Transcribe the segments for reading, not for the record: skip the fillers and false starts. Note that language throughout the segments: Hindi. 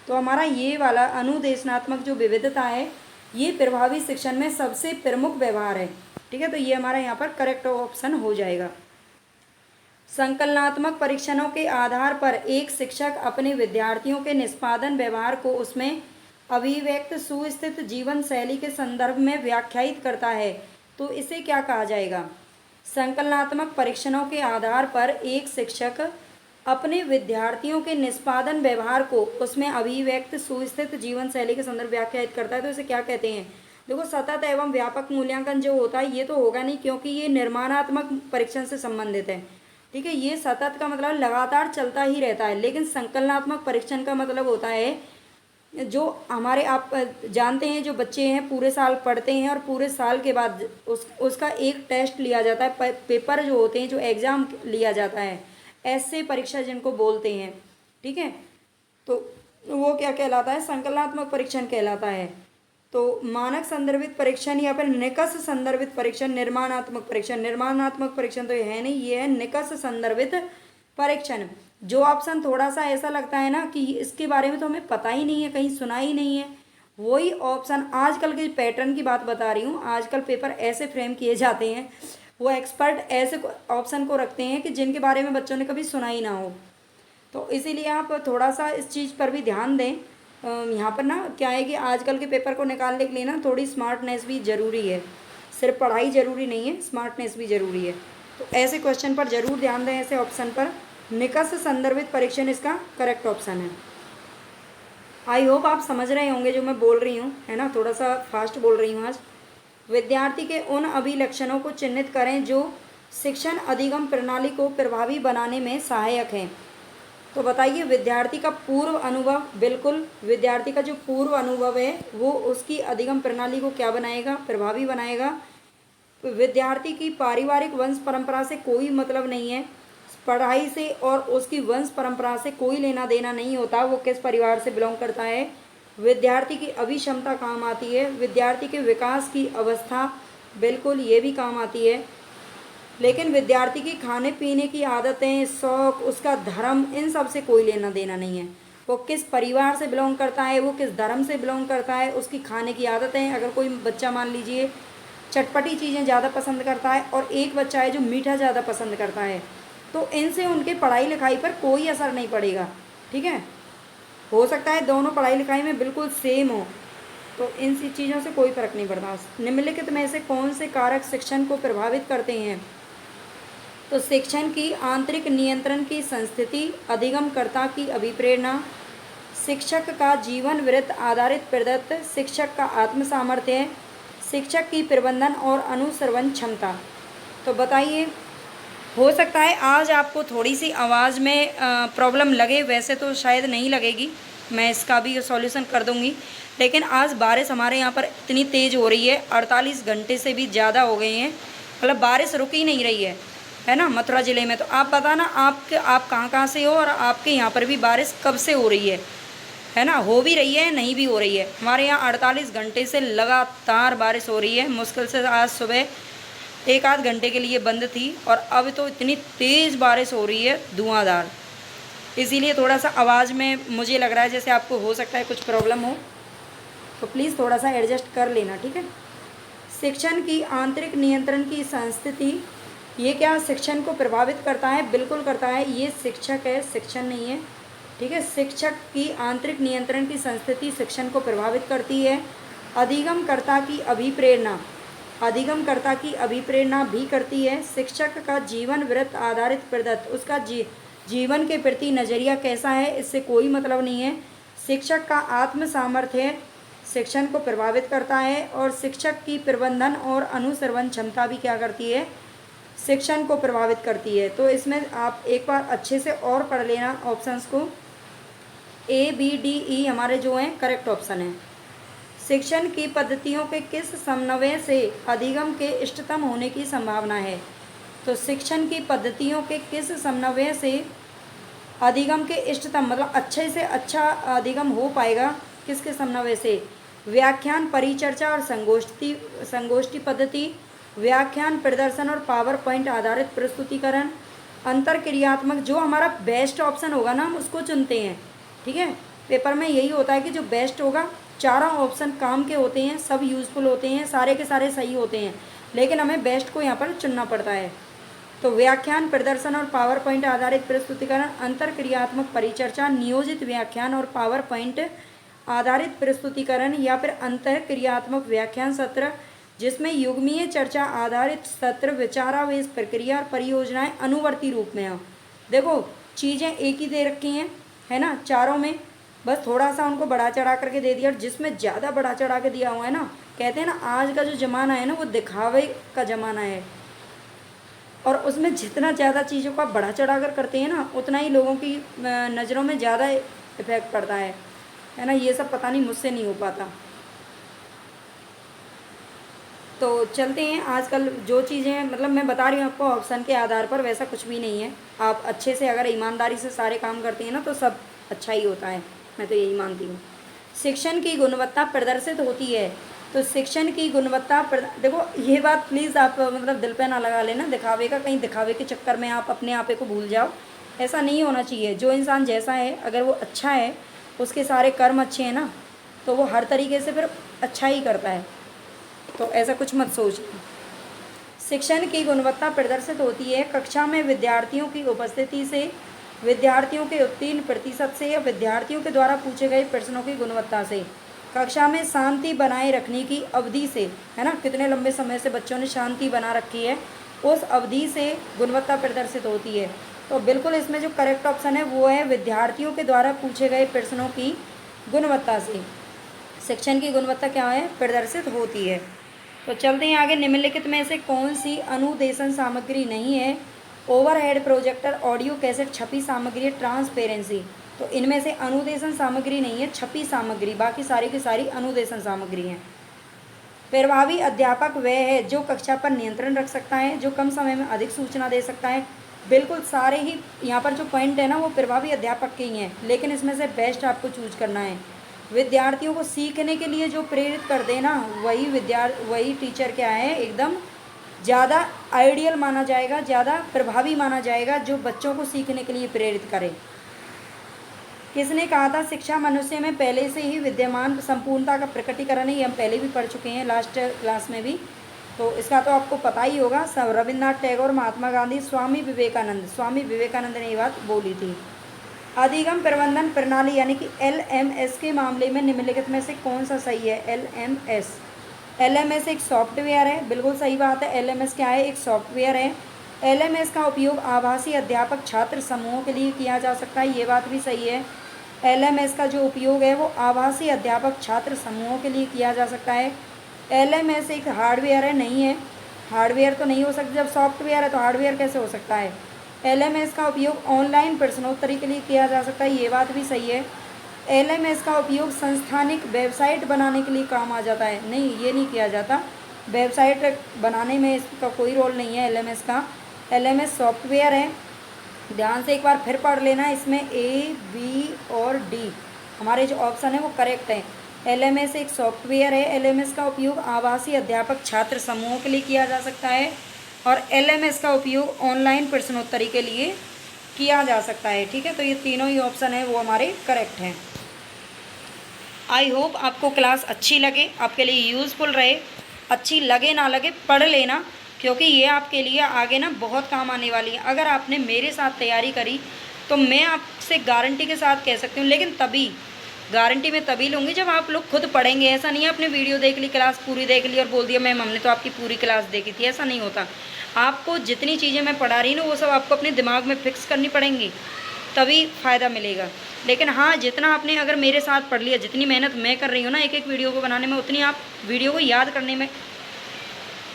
तो हमारा ये वाला अनुदेशनात्मक जो विविधता है ये प्रभावी शिक्षण में सबसे प्रमुख व्यवहार है। ठीक है, तो ये हमारा यहाँ पर करेक्ट ऑप्शन हो जाएगा। संकलनात्मक परीक्षणों के आधार पर एक शिक्षक अपने विद्यार्थियों के निष्पादन व्यवहार को उसमें अभिव्यक्त सुस्थित जीवन शैली के संदर्भ में व्याख्यायित करता है। तो इसे क्या कहा जाएगा? संकलनात्मक परीक्षणों के आधार पर एक शिक्षक अपने विद्यार्थियों के निष्पादन व्यवहार को उसमें अभिव्यक्त सुस्थित जीवन शैली के संदर्भ व्याख्यायित करता है। तो इसे क्या कहते हैं? देखो, सतत एवं व्यापक मूल्यांकन जो होता है ये तो होगा नहीं, क्योंकि ये निर्माणात्मक परीक्षण से संबंधित है। ठीक है, ये सतत का मतलब लगातार चलता ही रहता है, लेकिन संकलनात्मक परीक्षण का मतलब होता है जो हमारे, आप जानते हैं, जो बच्चे हैं पूरे साल पढ़ते हैं और पूरे साल के बाद उसका एक टेस्ट लिया जाता है, पेपर जो होते हैं, जो एग्ज़ाम लिया जाता है, ऐसे परीक्षा जिनको बोलते हैं। ठीक है, तो वो क्या कहलाता है? संकलनात्मक परीक्षण कहलाता है। तो मानक संदर्भित परीक्षण या फिर निकष संदर्भित परीक्षण, निर्माणात्मक परीक्षण। निर्माणात्मक परीक्षण तो ये है नहीं, ये है निकष संदर्भित परीक्षण। जो ऑप्शन थोड़ा सा ऐसा लगता है ना कि इसके बारे में तो हमें पता ही नहीं है, कहीं सुना ही नहीं है, वही ऑप्शन, आजकल के पैटर्न की बात बता रही हूँ, आजकल पेपर ऐसे फ्रेम किए जाते हैं, वो एक्सपर्ट ऐसे ऑप्शन को रखते हैं कि जिनके बारे में बच्चों ने कभी सुना ही ना हो। तो इसीलिए आप थोड़ा सा इस चीज़ पर भी ध्यान दें। यहाँ पर ना क्या है कि आजकल के पेपर को निकालने के लिए ना थोड़ी स्मार्टनेस भी ज़रूरी है, सिर्फ पढ़ाई ज़रूरी नहीं है, स्मार्टनेस भी ज़रूरी है। तो ऐसे क्वेश्चन पर ज़रूर ध्यान दें, ऐसे ऑप्शन पर। निकष संदर्भित परीक्षण इसका करेक्ट ऑप्शन है। आई होप आप समझ रहे होंगे जो मैं बोल रही हूँ, है ना, थोड़ा सा फास्ट बोल रही हूँ आज। विद्यार्थी के उन अभिलक्षणों को चिन्हित करें जो शिक्षण अधिगम प्रणाली को प्रभावी बनाने में सहायक हैं। तो बताइए, विद्यार्थी का पूर्व अनुभव, बिल्कुल विद्यार्थी का जो पूर्व अनुभव है वो उसकी अधिगम प्रणाली को क्या बनाएगा? प्रभावी बनाएगा। विद्यार्थी की पारिवारिक वंश परंपरा से कोई मतलब नहीं है, पढ़ाई से और उसकी वंश परंपरा से कोई लेना देना नहीं होता, वो किस परिवार से बिलोंग करता है। विद्यार्थी की अभिक्षमता काम आती है, विद्यार्थी के विकास की अवस्था, बिल्कुल ये भी काम आती है। लेकिन विद्यार्थी की खाने पीने की आदतें, शौक, उसका धर्म, इन सब से कोई लेना देना नहीं है। वो किस परिवार से बिलोंग करता है, वो किस धर्म से बिलोंग करता है, उसकी खाने की आदतें, अगर कोई बच्चा मान लीजिए चटपटी चीज़ें ज़्यादा पसंद करता है और एक बच्चा है जो मीठा ज़्यादा पसंद करता है, तो इनसे उनके पढ़ाई लिखाई पर कोई असर नहीं पड़ेगा। ठीक है, हो सकता है दोनों पढ़ाई लिखाई में बिल्कुल सेम हो, तो इन चीज़ों से कोई फ़र्क नहीं पड़ता। निम्नलिखित में से कौन से कारक शिक्षण को प्रभावित करते हैं? तो शिक्षण की आंतरिक नियंत्रण की संस्थिति, अधिगमकर्ता की अभिप्रेरणा, शिक्षक का जीवन वृत्त आधारित प्रदत्त, शिक्षक का आत्म सामर्थ्य, शिक्षक की प्रबंधन और अनुसरण क्षमता। तो बताइए, हो सकता है आज आपको थोड़ी सी आवाज़ में प्रॉब्लम लगे, वैसे तो शायद नहीं लगेगी, मैं इसका भी सॉल्यूशन कर दूंगी। लेकिन आज बारिश हमारे यहाँ पर इतनी तेज़ हो रही है, 48 घंटे से भी ज़्यादा हो गए हैं, मतलब बारिश रुक ही नहीं रही है ना, मथुरा ज़िले में। तो आप बताना आप कहाँ से हो और आपके यहाँ पर भी बारिश कब से हो रही है ना, हो भी रही है नहीं भी हो रही है। हमारे यहाँ 48 घंटे से लगातार बारिश हो रही है, मुश्किल से आज सुबह 1 आध घंटे के लिए बंद थी और अब तो इतनी तेज़ बारिश हो रही है धुआंधार। इसीलिए थोड़ा सा आवाज़ में मुझे लग रहा है जैसे आपको हो सकता है कुछ प्रॉब्लम हो, तो प्लीज़ थोड़ा सा एडजस्ट कर लेना। ठीक है, शिक्षण की आंतरिक नियंत्रण की संस्थिति, ये क्या शिक्षण को प्रभावित करता है? बिल्कुल करता है, ये शिक्षक है, शिक्षण नहीं है। ठीक है, शिक्षक की आंतरिक नियंत्रण की संस्थिति शिक्षण को प्रभावित करती है। अधिगमकर्ता की अभिप्रेरणा, अधिगमकर्ता की अभिप्रेरणा भी करती है। शिक्षक का जीवन वृत्त आधारित प्रदत्त, उसका जीवन के प्रति नज़रिया कैसा है, इससे कोई मतलब नहीं है। शिक्षक का आत्म सामर्थ्य शिक्षण को प्रभावित करता है और शिक्षक की प्रबंधन और अनुसरण क्षमता भी क्या करती है? शिक्षण को प्रभावित करती है। तो इसमें आप एक बार अच्छे से और पढ़ लेना ऑप्शंस को, A, B, D, E हमारे जो हैं करेक्ट ऑप्शन है। शिक्षण की पद्धतियों के किस समन्वय से अधिगम के इष्टतम होने की संभावना है? तो शिक्षण की पद्धतियों के किस समन्वय से अधिगम के इष्टतम, मतलब अच्छे से अच्छा अधिगम हो पाएगा, किसके समन्वय से? व्याख्यान, परिचर्चा और संगोष्ठी पद्धति, व्याख्यान, प्रदर्शन और पावर पॉइंट आधारित प्रस्तुतिकरण, अंतरक्रियात्मक। जो हमारा बेस्ट ऑप्शन होगा ना हम उसको चुनते हैं। ठीक है, पेपर में यही होता है कि जो बेस्ट होगा, चारों ऑप्शन काम के होते हैं, सब यूज़फुल होते हैं, सारे के सारे सही होते हैं, लेकिन हमें बेस्ट को यहाँ पर चुनना पड़ता है। तो व्याख्यान, प्रदर्शन और पावर पॉइंट आधारित प्रस्तुतिकरण, अंतरक्रियात्मक परिचर्चा, नियोजित व्याख्यान और पावर पॉइंट आधारित प्रस्तुतिकरण या फिर अंतरक्रियात्मक व्याख्यान सत्र, जिसमें युग्मीय चर्चा आधारित सत्र, विचारावेश प्रक्रिया और परियोजनाएं अनुवर्ती रूप में हो। देखो चीज़ें एक ही दे रखी हैं, है ना, चारों में, बस थोड़ा सा उनको बढ़ा चढ़ा करके दे दिया। और जिसमें ज़्यादा बढ़ा चढ़ा के दिया हुआ है ना, कहते हैं ना आज का जो ज़माना है ना वो दिखावे का ज़माना है, और उसमें जितना ज़्यादा चीज़ों को आप बढ़ा चढ़ा कर करते हैं ना, उतना ही लोगों की नज़रों में ज़्यादा इफेक्ट पड़ता है ना। ये सब पता नहीं मुझसे नहीं हो पाता। तो चलते हैं, आजकल जो चीज़ें मतलब मैं बता रही हूँ आपको ऑप्शन के आधार पर, वैसा कुछ भी नहीं है। आप अच्छे से अगर ईमानदारी से सारे काम करते हैं ना तो सब अच्छा ही होता है, मैं तो यही मानती हूँ। शिक्षण की गुणवत्ता प्रदर्शित होती है। तो शिक्षण की गुणवत्ता देखो ये बात प्लीज़ आप मतलब दिल पे ना लगा लेना दिखावे का, कहीं दिखावे के चक्कर में आप अपने आपे को भूल जाओ, ऐसा नहीं होना चाहिए। जो इंसान जैसा है, अगर वो अच्छा है, उसके सारे कर्म अच्छे हैं ना, तो वो हर तरीके से फिर अच्छा ही करता है। तो ऐसा कुछ मत सोचिए। शिक्षण की गुणवत्ता प्रदर्शित होती है कक्षा में विद्यार्थियों की उपस्थिति से, विद्यार्थियों के उत्तीर्ण प्रतिशत से या विद्यार्थियों के द्वारा पूछे गए प्रश्नों की गुणवत्ता से, कक्षा में शांति बनाए रखने की अवधि से, है ना, कितने लंबे समय से बच्चों ने शांति बना रखी है, उस अवधि से गुणवत्ता प्रदर्शित होती है। तो बिल्कुल इसमें जो करेक्ट ऑप्शन है वो है विद्यार्थियों के द्वारा पूछे गए प्रश्नों की गुणवत्ता से शिक्षण की गुणवत्ता क्या है, प्रदर्शित होती है। तो चलते हैं आगे। निम्नलिखित में से कौन सी अनुदेशन सामग्री नहीं है? ओवरहेड प्रोजेक्टर, ऑडियो कैसेट, छपी सामग्री, ट्रांसपेरेंसी। तो इनमें से अनुदेशन सामग्री नहीं है, छपी सामग्री, बाकी सारी की सारी अनुदेशन सामग्री हैं। प्रभावी अध्यापक वह है जो कक्षा पर नियंत्रण रख सकता है, जो कम समय में अधिक सूचना दे सकता है। बिल्कुल सारे ही यहाँ पर जो पॉइंट है ना वो प्रभावी अध्यापक के ही हैं, लेकिन इसमें से बेस्ट आपको चूज करना है। विद्यार्थियों को सीखने के लिए जो प्रेरित कर देना, वही टीचर क्या है, एकदम ज़्यादा आइडियल माना जाएगा, ज़्यादा प्रभावी माना जाएगा, जो बच्चों को सीखने के लिए प्रेरित करे। किसने कहा था शिक्षा मनुष्य में पहले से ही विद्यमान संपूर्णता का प्रकटीकरण है? ये हम पहले भी पढ़ चुके हैं लास्ट क्लास में भी, तो इसका तो आपको पता ही होगा। सब रविन्द्रनाथ टैगोर, महात्मा गांधी, स्वामी विवेकानंद ने ये बात बोली थी। अधिगम प्रबंधन प्रणाली यानी कि LMS के मामले में निम्नलिखित में से कौन सा सही है? LMS एक सॉफ्टवेयर है, बिल्कुल सही बात है। LMS क्या है? एक सॉफ्टवेयर है। LMS का उपयोग आभासी अध्यापक छात्र समूहों के लिए किया जा सकता है, ये बात भी सही है। LMS का जो उपयोग है वो आभासी अध्यापक छात्र समूहों के लिए किया जा सकता है। LMS एक हार्डवेयर है, नहीं है, हार्डवेयर तो नहीं हो सकता, जब सॉफ्टवेयर है तो हार्डवेयर कैसे हो सकता है। LMS का उपयोग ऑनलाइन प्रश्नोत्तरी के लिए किया जा सकता है, ये बात भी सही है। LMS का उपयोग संस्थानिक वेबसाइट बनाने के लिए काम आ जाता है, नहीं, ये नहीं किया जाता, वेबसाइट बनाने में इसका कोई रोल नहीं है LMS का। LMS सॉफ्टवेयर है, ध्यान से एक बार फिर पढ़ लेना, इसमें A, B और D हमारे जो ऑप्शन है वो करेक्ट है। LMS एक सॉफ्टवेयर है। LMS का उपयोग आवासीय अध्यापक छात्र समूहों के लिए किया जा सकता है और LMS का उपयोग ऑनलाइन प्रश्नोत्तरी के लिए किया जा सकता है। ठीक है, तो ये तीनों ही ऑप्शन है वो हमारे करेक्ट हैं। आई होप आपको क्लास अच्छी लगे, आपके लिए यूज़फुल रहे। अच्छी लगे ना लगे पढ़ लेना, क्योंकि ये आपके लिए आगे ना बहुत काम आने वाली है। अगर आपने मेरे साथ तैयारी करी तो मैं आपसे गारंटी के साथ कह सकती हूँ, लेकिन तभी गारंटी मैं तभी लूँगी जब आप लोग खुद पढ़ेंगे। ऐसा नहीं है आपने वीडियो देख ली, क्लास पूरी देख ली और बोल दिया मैम हमने तो आपकी पूरी क्लास देखी थी, ऐसा नहीं होता। आपको जितनी चीज़ें मैं पढ़ा रही हूँ ना वो सब आपको अपने दिमाग में फिक्स करनी पड़ेंगी, तभी फ़ायदा मिलेगा। लेकिन हाँ, जितना आपने अगर मेरे साथ पढ़ लिया, जितनी मेहनत मैं कर रही हूँ ना एक एक वीडियो को बनाने में, उतनी आप वीडियो को याद करने में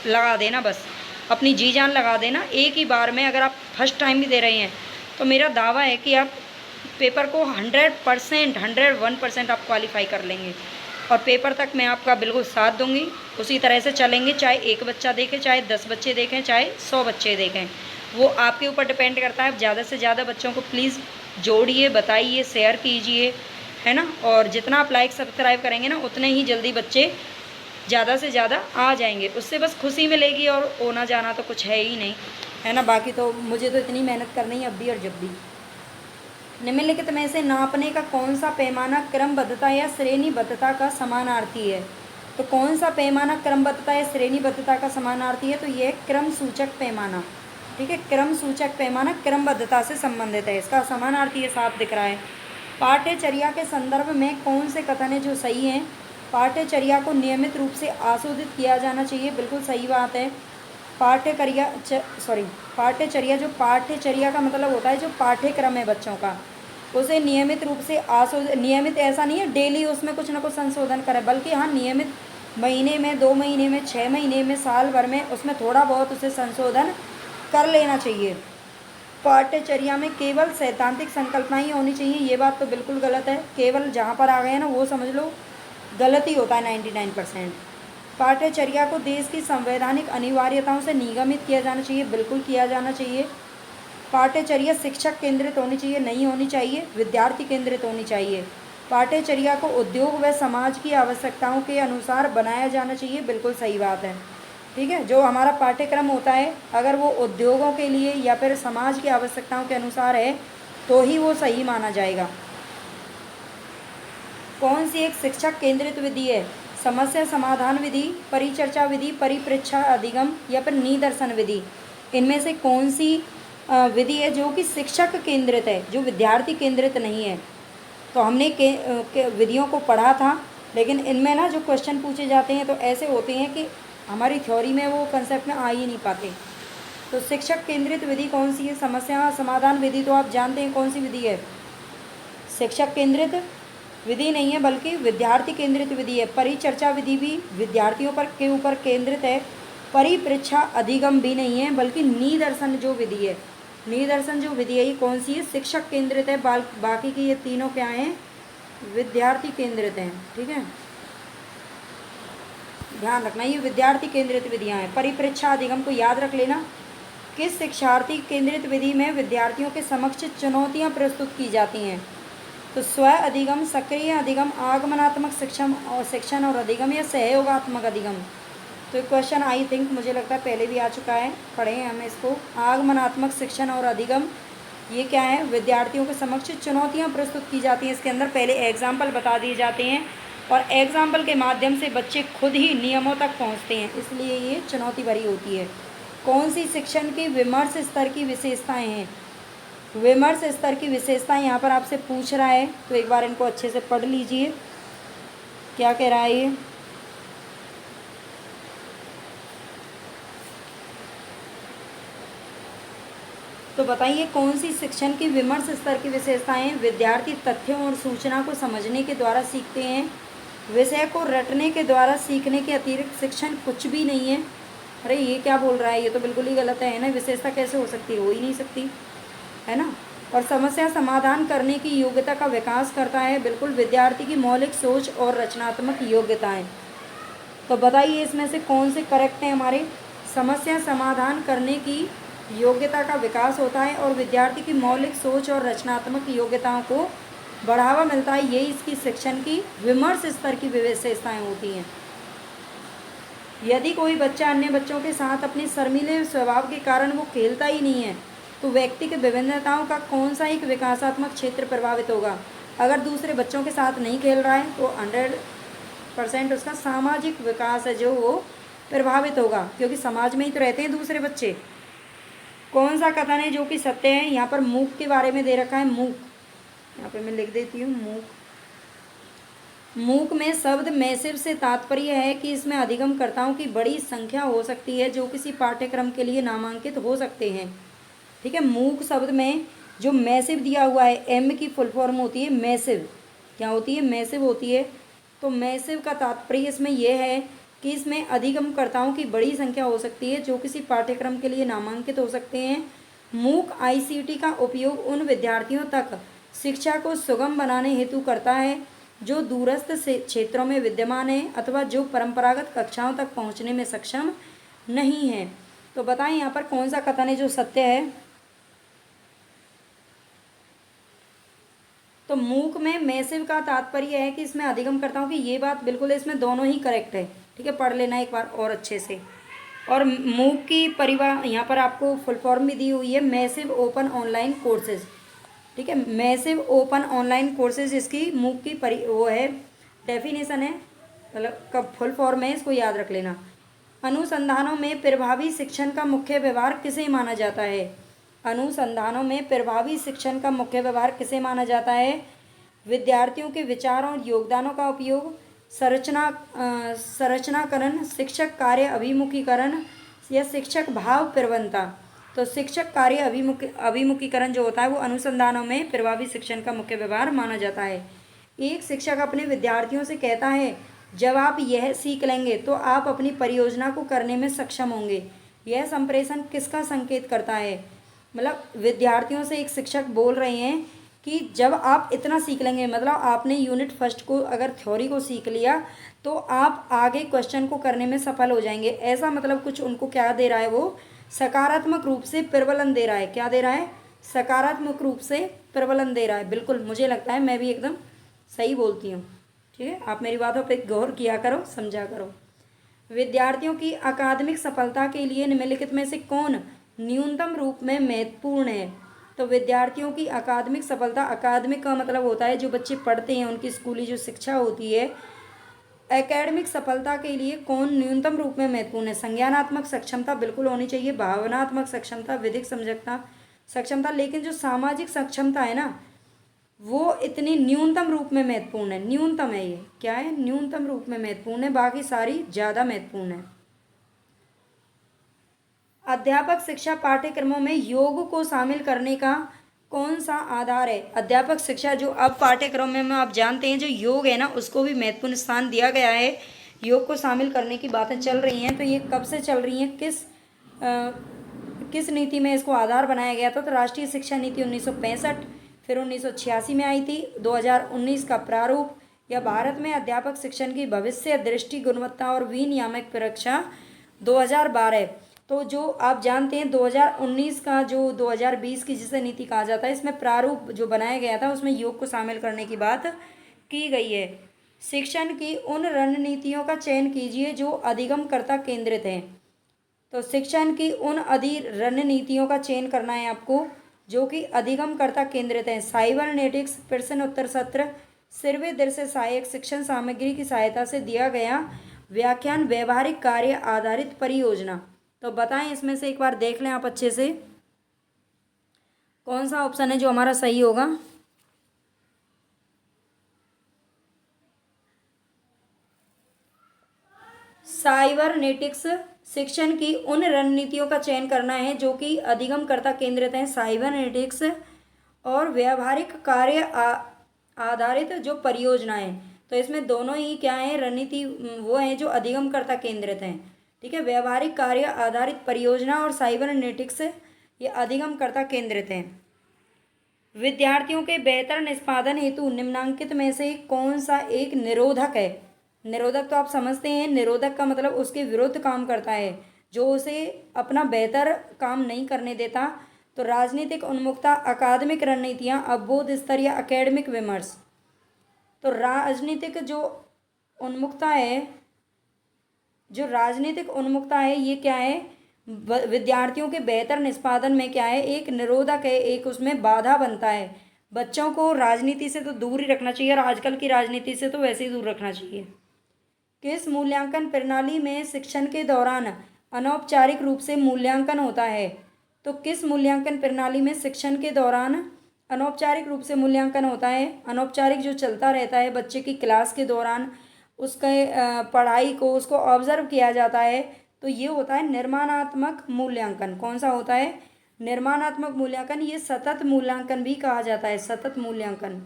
लगा देना, बस अपनी जी जान लगा देना एक ही बार में। अगर आप फर्स्ट टाइम भी दे रहे हैं तो मेरा दावा है कि आप पेपर को 100%, 101% आप क्वालिफाई कर लेंगे और पेपर तक मैं आपका बिल्कुल साथ दूंगी। उसी तरह से चलेंगे, चाहे एक बच्चा देखे, चाहे 10 बच्चे देखें, चाहे 100 बच्चे देखें, वो आपके ऊपर डिपेंड करता है। ज़्यादा से ज़्यादा बच्चों को प्लीज़ जोड़िए, बताइए, शेयर कीजिए, है ना। और जितना आप लाइक सब्सक्राइब करेंगे ना उतने ही जल्दी बच्चे ज़्यादा से ज़्यादा आ जाएंगे, उससे बस खुशी मिलेगी और होना जाना तो कुछ है ही नहीं, है ना। बाकी तो मुझे तो इतनी मेहनत करनी है अब भी और जब भी। निम्नलिखित में से नापने का कौन सा पैमाना क्रमबद्धता या श्रेणीबद्धता का समानार्थी है? तो कौन सा पैमाना क्रमबद्धता या श्रेणीबद्धता का समानार्थी है? तो ये क्रम सूचक पैमाना। ठीक है, क्रम सूचक पैमाना क्रमबद्धता से संबंधित है, इसका समानार्थी ये साफ दिख रहा है। पाठ्यचर्या के संदर्भ में कौन से कथन है जो सही हैं? पाठ्यचर्या को नियमित रूप से आशोधित किया जाना चाहिए, बिल्कुल सही बात है। पाठ्यचर्या जो पाठ्यचर्या का मतलब होता है जो पाठ्यक्रम है बच्चों का, उसे नियमित रूप से नियमित ऐसा नहीं है डेली उसमें कुछ ना कुछ संशोधन करें, बल्कि हाँ नियमित महीने में, 2 महीने में, 6 महीने में, साल भर में उसमें थोड़ा बहुत उसे संशोधन कर लेना चाहिए। पाठ्यचर्या में केवल सैद्धांतिक संकल्पना ही होनी चाहिए, ये बात तो बिल्कुल गलत है। केवल जहाँ पर आ गए ना वो समझ लो गलत ही होता है 99%। पाठ्यचर्या को देश की संवैधानिक अनिवार्यताओं से निगमित किया जाना चाहिए, बिल्कुल किया जाना चाहिए। पाठ्यचर्या शिक्षक केंद्रित होनी चाहिए, नहीं होनी चाहिए, विद्यार्थी केंद्रित होनी चाहिए। पाठ्यचर्या को उद्योग व समाज की आवश्यकताओं के अनुसार बनाया जाना चाहिए, बिल्कुल सही बात है। ठीक है, जो हमारा पाठ्यक्रम होता है अगर वो उद्योगों के लिए या फिर समाज की आवश्यकताओं के अनुसार है तो ही वो सही माना जाएगा। कौन सी एक शिक्षक केंद्रित विधि है? समस्या समाधान विधि, परिचर्चा विधि, परिप्रेक्षा अधिगम या फिर निदर्शन विधि? इनमें से कौन सी विधि है जो कि शिक्षक केंद्रित है, जो विद्यार्थी केंद्रित नहीं है? तो हमने विधियों को पढ़ा था, लेकिन इनमें ना जो क्वेश्चन पूछे जाते हैं तो ऐसे होते हैं कि हमारी थ्योरी में वो कंसेप्ट में आ ही नहीं पाते। तो शिक्षक केंद्रित विधि कौन सी है? समस्या समाधान विधि तो आप जानते हैं कौन सी विधि है, शिक्षक केंद्रित विधि नहीं है बल्कि विद्यार्थी केंद्रित विधि है। परिचर्चा विधि भी विद्यार्थियों पर के ऊपर केंद्रित है। परिप्रेक्षा अधिगम भी नहीं है बल्कि निदर्शन जो विधि है, निदर्शन जो विधि है ये कौन सी है? शिक्षक केंद्रित है। बाकी की ये तीनों क्या हैं? विद्यार्थी केंद्रित हैं। ठीक है, ध्यान रखना ये विद्यार्थी केंद्रित विधियां हैं। परिप्रेक्षा अधिगम को याद रख लेना। किस शिक्षार्थी केंद्रित विधि में विद्यार्थियों के समक्ष चुनौतियां प्रस्तुत की जाती हैं? तो स्व अधिगम, सक्रिय अधिगम, आगमनात्मक शिक्षण और अधिगम या सहयोगात्मक अधिगम? तो क्वेश्चन आई थिंक मुझे लगता है पहले भी आ चुका है, पढ़े हैं हम इसको। आगमनात्मक शिक्षण और अधिगम ये क्या है? विद्यार्थियों के समक्ष चुनौतियां प्रस्तुत की जाती हैं, इसके अंदर पहले एग्जाम्पल बता दिए जाते हैं और एग्जाम्पल के माध्यम से बच्चे खुद ही नियमों तक पहुँचते हैं, इसलिए ये चुनौती भरी होती है। कौन सी शिक्षण की विमर्श स्तर की विशेषताएँ हैं? विमर्श स्तर की विशेषताएं यहाँ पर आपसे पूछ रहा है, तो एक बार इनको अच्छे से पढ़ लीजिए क्या कह रहा है ये। तो बताइए कौन सी शिक्षण की विमर्श स्तर की विशेषताएं? विद्यार्थी तथ्यों और सूचना को समझने के द्वारा सीखते हैं, विषय को रटने के द्वारा सीखने के अतिरिक्त शिक्षण कुछ भी नहीं है। अरे ये क्या बोल रहा है, ये तो बिल्कुल ही गलत है ना। विशेषता कैसे हो सकती है? हो ही नहीं सकती है ना। और समस्या समाधान करने की योग्यता का विकास करता है, बिल्कुल विद्यार्थी की मौलिक सोच और रचनात्मक योग्यताएं। तो बताइए इसमें से कौन से करेक्ट हैं हमारे? समस्या समाधान करने की योग्यता का विकास होता है और विद्यार्थी की मौलिक सोच और रचनात्मक योग्यताओं को बढ़ावा मिलता है, यही इसकी शिक्षण की विमर्श स्तर की विशेषताएं होती हैं। यदि कोई बच्चा अन्य बच्चों के साथ अपने शर्मीले स्वभाव के कारण वो खेलता ही नहीं है तो व्यक्ति के विभिन्नताओं का कौन सा एक विकासात्मक क्षेत्र प्रभावित होगा? अगर दूसरे बच्चों के साथ नहीं खेल रहा है तो 100% उसका सामाजिक विकास है जो वो प्रभावित होगा, क्योंकि समाज में ही तो रहते हैं दूसरे बच्चे। कौन सा कथन है जो कि सत्य है? यहाँ पर मूक के बारे में दे रखा है, मूक, यहाँ पे मैं लिख देती हूँ मूक। मूक में शब्द मैसिव से तात्पर्य है कि इसमें अधिगमकर्ताओं की बड़ी संख्या हो सकती है जो किसी पाठ्यक्रम के लिए नामांकित हो सकते हैं। ठीक है, मूक शब्द में जो मैसिव दिया हुआ है, एम की फुल फॉर्म होती है मैसिव। क्या होती है? मैसिव होती है। तो मैसिव का तात्पर्य इसमें यह है कि इसमें अधिगमकर्ताओं की बड़ी संख्या हो सकती है जो किसी पाठ्यक्रम के लिए नामांकित हो सकते हैं। मूक आईसीटी का उपयोग उन विद्यार्थियों तक शिक्षा को सुगम बनाने हेतु करता है जो दूरस्थ से क्षेत्रों में विद्यमान है अथवा जो परंपरागत कक्षाओं तक पहुंचने में सक्षम नहीं है। तो बताएं यहाँ पर कौन सा कथन है जो सत्य है? तो मूक में मैसिव का तात्पर्य है कि इसमें अधिगमकर्ताओं की, ये बात बिल्कुल है, इसमें दोनों ही करेक्ट है। ठीक है, पढ़ लेना एक बार और अच्छे से। और मूक की परिभाषा यहाँ पर आपको फुल फॉर्म भी दी हुई है, मैसिव ओपन ऑनलाइन कोर्सेज। ठीक है। मैसिव ओपन ऑनलाइन कोर्सेज इसकी मूक की वो है, डेफिनेशन है, मतलब कब फुल फॉर्म है, इसको याद रख लेना। अनुसंधानों में प्रभावी शिक्षण का मुख्य व्यवहार किसे माना जाता है? अनुसंधानों में प्रभावी शिक्षण का मुख्य व्यवहार किसे माना जाता है? विद्यार्थियों के विचारों और योगदानों का उपयोग, संरचनाकरण, शिक्षक कार्य अभिमुखीकरण या शिक्षक भाव प्रवणता। तो शिक्षक कार्य अभिमुखीकरण जो होता है वो अनुसंधानों में प्रभावी शिक्षण का मुख्य व्यवहार माना जाता है। एक शिक्षक अपने विद्यार्थियों से कहता है, जब आप यह सीख लेंगे तो आप अपनी परियोजना को करने में सक्षम होंगे। यह संप्रेषण किसका संकेत करता है? मतलब विद्यार्थियों से एक शिक्षक बोल रहे हैं कि जब आप इतना सीख लेंगे, मतलब आपने यूनिट फर्स्ट को अगर थ्योरी को सीख लिया तो आप आगे क्वेश्चन को करने में सफल हो जाएंगे। ऐसा मतलब कुछ उनको क्या दे रहा है, वो सकारात्मक रूप से प्रबलन दे रहा है। क्या दे रहा है? सकारात्मक रूप से प्रबलन दे रहा है। बिल्कुल, मुझे लगता है मैं भी एकदम सही बोलती हूँ। ठीक है, आप मेरी बातों पर गौर किया करो, समझा करो। विद्यार्थियों की अकादमिक सफलता के लिए निम्नलिखित में से कौन न्यूनतम रूप में महत्वपूर्ण है? तो विद्यार्थियों की अकादमिक सफलता, अकादमिक का मतलब होता है जो बच्चे पढ़ते हैं, उनकी स्कूली जो शिक्षा होती है। एकेडमिक सफलता के लिए कौन न्यूनतम रूप में महत्वपूर्ण है? संज्ञानात्मक सक्षमता बिल्कुल होनी चाहिए, भावनात्मक सक्षमता, विधिक सक्षमता, लेकिन जो सामाजिक सक्षमता है ना, वो इतनी न्यूनतम रूप में महत्वपूर्ण है। न्यूनतम है, ये क्या है? न्यूनतम रूप में महत्वपूर्ण है, बाकी सारी ज़्यादा महत्वपूर्ण है। अध्यापक शिक्षा पाठ्यक्रमों में योग को शामिल करने का कौन सा आधार है? अध्यापक शिक्षा जो अब पाठ्यक्रम में आप जानते हैं, जो योग है ना, उसको भी महत्वपूर्ण स्थान दिया गया है। योग को शामिल करने की बातें चल रही हैं, तो ये कब से चल रही हैं, किस नीति में इसको आधार बनाया गया था? तो राष्ट्रीय शिक्षा नीति 1965, फिर 1986 में आई थी, 2019 का प्रारूप, या भारत में अध्यापक शिक्षण की भविष्य दृष्टि, गुणवत्ता और विनियामक परीक्षा 2012। तो जो आप जानते हैं 2019 का जो 2020 की जिसे नीति कहा जाता है, इसमें प्रारूप जो बनाया गया था उसमें योग को शामिल करने की बात की गई है। शिक्षण की उन रणनीतियों का चयन कीजिए जो अधिगमकर्ता केंद्रित हैं। तो शिक्षण की उन रणनीतियों का चयन करना है आपको जो कि अधिगमकर्ता केंद्रित हैं। साइबरनेटिक्स, प्रश्न उत्तर सत्र, सर्वे दृश्य सहायक शिक्षण सामग्री की सहायता से दिया गया व्याख्यान, व्यवहारिक कार्य आधारित परियोजना। तो बताएं इसमें से एक बार देख लें आप अच्छे से, कौन सा ऑप्शन है जो हमारा सही होगा। साइबरनेटिक्स, शिक्षण की उन रणनीतियों का चयन करना है जो कि अधिगमकर्ता केंद्रित हैं। साइबरनेटिक्स और व्यवहारिक कार्य आधारित जो परियोजनाएं, तो इसमें दोनों ही क्या है, रणनीति वो हैं जो अधिगमकर्ता केंद्रित हैं। ठीक है, व्यवहारिक कार्य आधारित परियोजना और साइबरनेटिक्स ये अधिगमकर्ता केंद्रित हैं। विद्यार्थियों के बेहतर निष्पादन हेतु निम्नांकित में से कौन सा एक निरोधक है? निरोधक तो आप समझते हैं, निरोधक का मतलब उसके विरुद्ध काम करता है, जो उसे अपना बेहतर काम नहीं करने देता। तो राजनीतिक उन्मुखता, अकादमिक रणनीतियाँ, अवबोध स्तर या एकेडमिक विमर्श। तो राजनीतिक जो उन्मुखता है, जो राजनीतिक उन्मुखता है, ये क्या है, विद्यार्थियों के बेहतर निष्पादन में क्या है, एक निरोधक है, एक उसमें बाधा बनता है। बच्चों को राजनीति से तो दूर ही रखना चाहिए, और आजकल की राजनीति से तो वैसे ही दूर रखना चाहिए। किस मूल्यांकन प्रणाली में शिक्षण के दौरान अनौपचारिक रूप से मूल्यांकन होता है? तो किस मूल्यांकन प्रणाली में शिक्षण के दौरान अनौपचारिक रूप से मूल्यांकन होता है? अनौपचारिक जो चलता रहता है बच्चे की क्लास के दौरान, उसके पढ़ाई को उसको ऑब्जर्व किया जाता है, तो ये होता है निर्माणात्मक मूल्यांकन। कौन सा होता है? निर्माणात्मक मूल्यांकन। ये सतत मूल्यांकन भी कहा जाता है, सतत मूल्यांकन,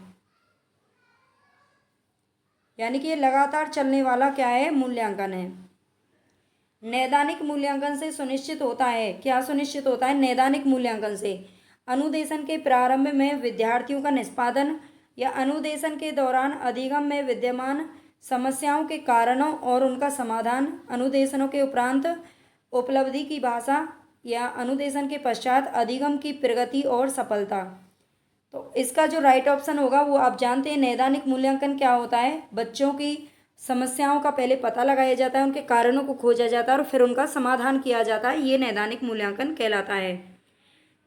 यानी कि ये लगातार चलने वाला क्या है, मूल्यांकन है। नैदानिक मूल्यांकन से सुनिश्चित होता है, क्या सुनिश्चित होता है? नैदानिक मूल्यांकन से अनुदेशन के प्रारंभ में विद्यार्थियों का निष्पादन या अनुदेशन के दौरान अधिगम में विद्यमान समस्याओं के कारणों और उनका समाधान, अनुदेशनों के उपरांत उपलब्धि की भाषा या अनुदेशन के पश्चात अधिगम की प्रगति और सफलता। तो इसका जो राइट ऑप्शन होगा वो आप जानते हैं। नैदानिक मूल्यांकन क्या होता है? बच्चों की समस्याओं का पहले पता लगाया जाता है, उनके कारणों को खोजा जाता है और फिर उनका समाधान किया जाता है, ये नैदानिक मूल्यांकन कहलाता है।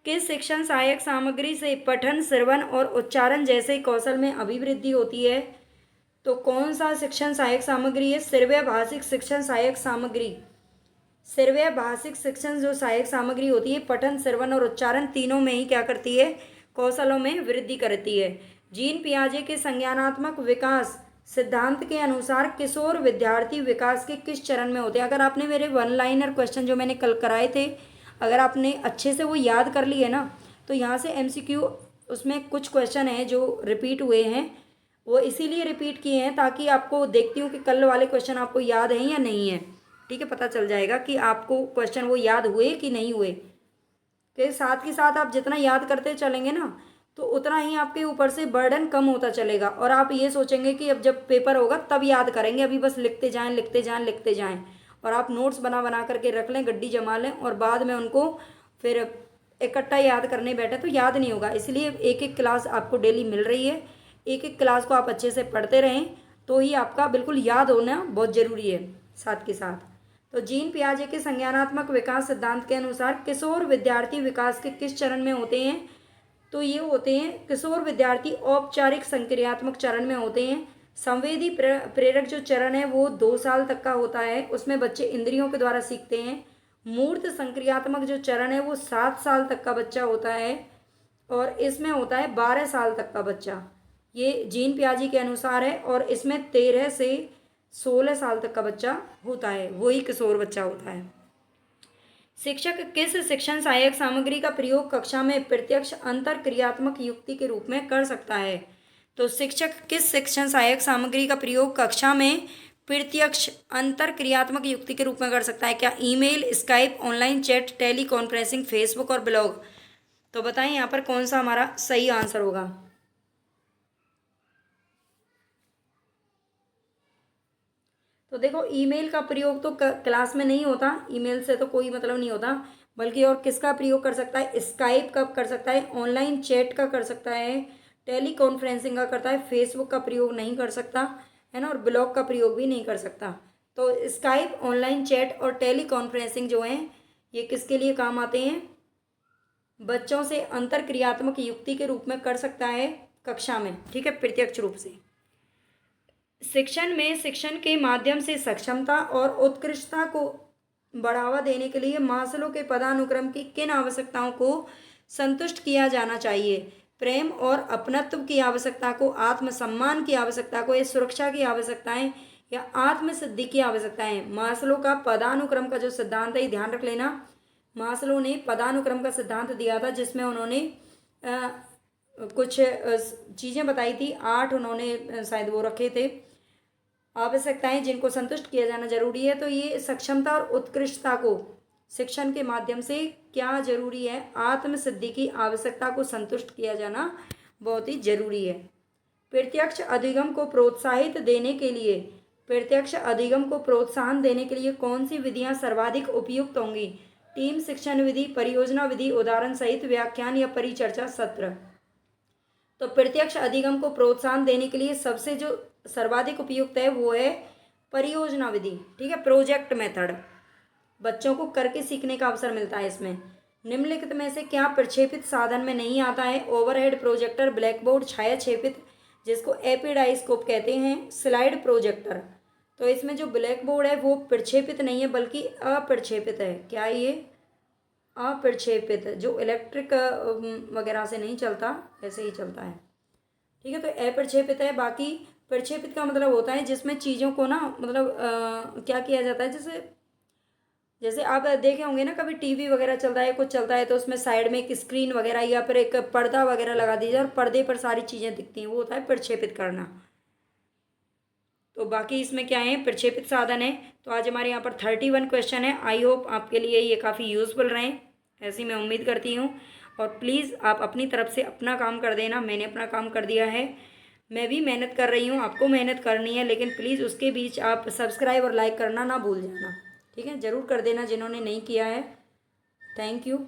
किस शिक्षण सहायक सामग्री से पठन, श्रवण और उच्चारण जैसे कौशल में अभिवृद्धि होती है? तो कौन सा शिक्षण सहायक सामग्री है? श्रव्य भाषिक शिक्षण सहायक सामग्री। श्रव्य भाषिक शिक्षण जो सहायक सामग्री होती है, पठन, श्रवण और उच्चारण तीनों में ही क्या करती है? कौशलों में वृद्धि करती है। जीन पियाजे के संज्ञानात्मक विकास सिद्धांत के अनुसार किशोर विद्यार्थी विकास के किस चरण में होते हैं? अगर आपने मेरे वन लाइनर क्वेश्चन जो मैंने कल कराए थे, अगर आपने अच्छे से वो याद कर लिए ना, तो यहाँ से एमसीक्यू उसमें कुछ क्वेश्चन हैं जो रिपीट हुए हैं, वो इसीलिए रिपीट किए हैं ताकि आपको देखती हूँ कि कल वाले क्वेश्चन आपको याद हैं या नहीं है। ठीक है, पता चल जाएगा कि आपको क्वेश्चन वो याद हुए कि नहीं हुए। के साथ ही साथ आप जितना याद करते चलेंगे ना, तो उतना ही आपके ऊपर से बर्डन कम होता चलेगा और आप ये सोचेंगे कि अब जब पेपर होगा तब याद करेंगे, अभी बस लिखते जाएं लिखते जाएं लिखते जाएं। और आप नोट्स बना बना करके रख लें, गड्डी जमा लें और बाद में उनको फिर इकट्ठा याद करने बैठे तो याद नहीं होगा। इसलिए एक एक क्लास आपको डेली मिल रही है, एक एक क्लास को आप अच्छे से पढ़ते रहें तो ही आपका बिल्कुल याद होना बहुत ज़रूरी है साथ के साथ। तो जीन पियाजे के संज्ञानात्मक विकास सिद्धांत के अनुसार किशोर विद्यार्थी विकास के किस चरण में होते हैं? तो ये होते हैं, किशोर विद्यार्थी औपचारिक संक्रियात्मक चरण में होते हैं। संवेदी प्रेरक जो चरण है वो 2 साल तक का होता है, उसमें बच्चे इंद्रियों के द्वारा सीखते हैं। मूर्त संक्रियात्मक जो चरण है वो 7 साल तक का बच्चा होता है और इसमें होता है 12 साल तक का बच्चा। ये जीन पियाजे के अनुसार है और इसमें 13 से 16 साल तक का बच्चा होता है, वही किशोर बच्चा होता है। शिक्षक किस शिक्षण सहायक सामग्री का प्रयोग कक्षा में प्रत्यक्ष अंतर क्रियात्मक युक्ति के रूप में कर सकता है? तो शिक्षक किस शिक्षण सहायक सामग्री का प्रयोग कक्षा में प्रत्यक्ष अंतर क्रियात्मक युक्ति के रूप में कर सकता है? क्या email, Skype, online chat, teleconferencing, Facebook और ब्लॉग? तो बताएं यहाँ पर कौन सा हमारा सही आंसर होगा। तो देखो, ईमेल का प्रयोग तो क्लास में नहीं होता, ईमेल से तो कोई मतलब नहीं होता, बल्कि और किसका प्रयोग कर सकता है? स्काइप का कर सकता है, ऑनलाइन चैट का कर सकता है, टेली कॉन्फ्रेंसिंग का करता है, फेसबुक का प्रयोग नहीं कर सकता है ना, और ब्लॉग का प्रयोग भी नहीं कर सकता। तो स्काइप, ऑनलाइन चैट और टेली कॉन्फ्रेंसिंग जो हैं ये किसके लिए काम आते हैं? बच्चों से अंतर क्रियात्मक युक्ति के रूप में कर सकता है कक्षा में, ठीक है, प्रत्यक्ष रूप से। शिक्षण में शिक्षण के माध्यम से सक्षमता और उत्कृष्टता को बढ़ावा देने के लिए मास्लो के पदानुक्रम की किन आवश्यकताओं को संतुष्ट किया जाना चाहिए? प्रेम और अपनत्व की आवश्यकता को, आत्मसम्मान की आवश्यकता को, या सुरक्षा की आवश्यकताएं, या आत्मसिद्धि की आवश्यकताएं? मास्लो का पदानुक्रम का जो सिद्धांत है, ध्यान रख लेना, मास्लो ने पदानुक्रम का सिद्धांत दिया था जिसमें उन्होंने कुछ चीज़ें बताई थी, 8 उन्होंने शायद वो रखे थे आवश्यकताएं जिनको संतुष्ट किया जाना जरूरी है। तो ये सक्षमता और उत्कृष्टता को शिक्षण के माध्यम से क्या जरूरी है? आत्मसिद्धि की आवश्यकता को संतुष्ट किया जाना बहुत ही जरूरी है। प्रत्यक्ष अधिगम को प्रोत्साहित देने के लिए, प्रत्यक्ष अधिगम को प्रोत्साहन देने के लिए कौन सी विधियां सर्वाधिक उपयुक्त होंगी? टीम शिक्षण विधि, परियोजना विधि, उदाहरण सहित व्याख्यान या परिचर्चा सत्र? तो प्रत्यक्ष अधिगम को प्रोत्साहन देने के लिए सबसे जो सर्वाधिक उपयुक्त है वो है परियोजना विधि, ठीक है, प्रोजेक्ट मेथड। बच्चों को करके सीखने का अवसर मिलता है इसमें। निम्नलिखित में से क्या प्रक्षेपित साधन में नहीं आता है? ओवरहेड प्रोजेक्टर, ब्लैक बोर्ड, छाया क्षेपित जिसको एपिडाइस्कोप कहते हैं, स्लाइड प्रोजेक्टर। तो इसमें जो ब्लैक बोर्ड है वो प्रक्षेपित नहीं है बल्कि अप्रक्षेपित है। क्या ये? अप्रक्षेपित, जो इलेक्ट्रिक वगैरह से नहीं चलता, ऐसे ही चलता है, ठीक है। तो अप्रक्षेपित है। बाकी प्रक्षेपित का मतलब होता है जिसमें चीज़ों को ना, मतलब क्या किया जाता है, जैसे जैसे आप देखे होंगे ना, कभी टीवी वगैरह चलता है, कुछ चलता है तो उसमें साइड में एक स्क्रीन वगैरह या फिर एक पर्दा वगैरह लगा दीजिए और पर्दे पर सारी चीज़ें दिखती हैं, वो होता है प्रक्षेपित करना। तो बाकी इसमें क्या है? प्रक्षेपित साधन है। तो आज हमारे यहाँ पर 31 क्वेश्चन है। आई होप आपके लिए ये काफ़ी यूज़फुल रहें, ऐसी मैं उम्मीद करती हूँ। और प्लीज़ आप अपनी तरफ से अपना काम कर देना। मैंने अपना काम कर दिया है, मैं भी मेहनत कर रही हूँ, आपको मेहनत करनी है, लेकिन प्लीज़ उसके बीच आप सब्सक्राइब और लाइक करना ना भूल जाना, ठीक है, ज़रूर कर देना जिन्होंने नहीं किया है। Thank you.